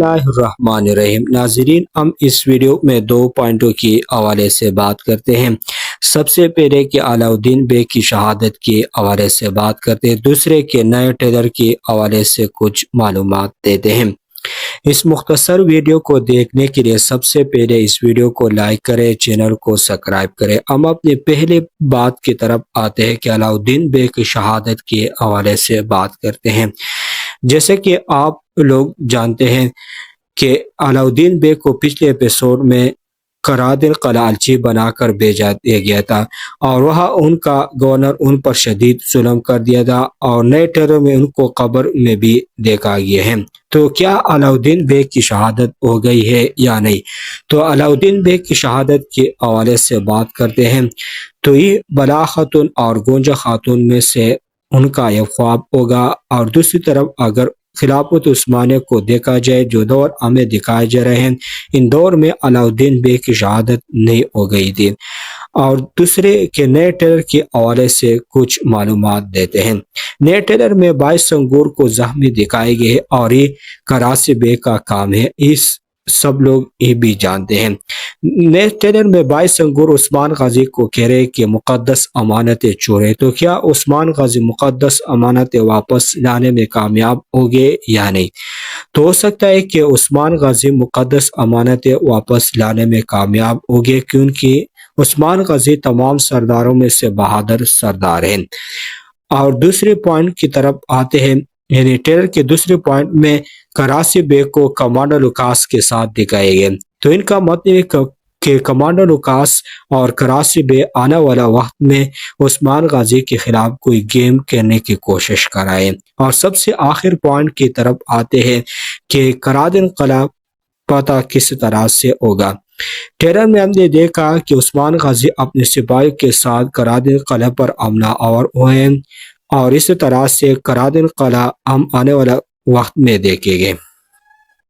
اللہ الرحمن الرحیم۔ ناظرین، ہم اس ویڈیو میں 2 پوائنٹوں کی حوالے سے بات کرتے ہیں۔ سب سے پہلے کہ علاؤالدین بیگ کی شہادت کے حوالے سے بات کرتے ہیں، دوسرے کے نئے ٹریلر کے حوالے سے کچھ معلومات دیتے ہیں۔ اس مختصر ویڈیو کو دیکھنے کے لیے سب سے پہلے اس ویڈیو کو لائک کریں، چینل کو سبسکرائب کریں۔ ہم اپنی پہلے بات کی طرف آتے ہیں کہ علاؤالدین بیگ کی شہادت کے حوالے سے بات کرتے ہیں۔ جیسے کہ آپ لوگ جانتے ہیں کہ علاؤالدین بیگ کو پچھلے ایپیسوڈ میں قرادن قلعہ بنا کر بھیجا دیا گیا تھا اور وہاں ان کا گورنر ان پر شدید ظلم کر دیا تھا اور نئے ٹریلر میں ان کو قبر میں بھی دیکھا گیا ہے۔ تو کیا علاؤالدین بیگ کی شہادت ہو گئی ہے یا نہیں؟ تو علاؤالدین بیگ کی شہادت کے حوالے سے بات کرتے ہیں تو یہ بلا خاتون اور گونجا خاتون میں سے ان کا یہ خواب ہوگا، اور دوسری طرف اگر خلافت عثمانیہ کو دیکھا جائے جو دور ہمیں دکھائے جا رہے ہیں، ان دور میں علاؤالدین بیگ کی شہادت نہیں ہو گئی تھی۔ اور دوسرے کے نئے ٹریلر کے حوالے سے کچھ معلومات دیتے ہیں۔ نئے ٹریلر میں 22 سنگور کو زخمی دکھائے گئے اور یہ کراسی بیگ کا کام ہے، اس سب لوگ یہ بھی جانتے ہیں۔ نئے ٹریلر میں 22 سنگور عثمان غازی کو کہہ رہے کہ مقدس امانتیں چورے، تو کیا عثمان غازی مقدس امانتیں واپس لانے میں کامیاب ہو گئے یا نہیں؟ تو ہو سکتا ہے کہ عثمان غازی مقدس امانتیں واپس لانے میں کامیاب ہو گئے، کیونکہ عثمان غازی تمام سرداروں میں سے بہادر سردار ہیں۔ اور دوسرے پوائنٹ کی طرف آتے ہیں، یعنی ٹریلر کے دوسرے پوائنٹ میں کراسی بیگ کو کمانڈر لوکاس کے ساتھ دکھائے گئے، تو ان کا مطلب ہے کہ کمانڈر لوکاس اور کراسی بیگ آنے والا وقت میں عثمان غازی کے خلاف کوئی گیم کرنے کی کوشش کرائے۔ اور سب سے آخر پوائنٹ کی طرف آتے ہیں کہ قرادن قلعہ پتہ کس طرح سے ہوگا۔ ٹریلر میں ہم نے دیکھا کہ عثمان غازی اپنے سپاہیوں کے ساتھ قرادن قلعہ پر حملہ آور ہوئے ہیں، اور اس طرح سے قرادن قلعہ ہم آنے والا وقت میں دیکھیں گے۔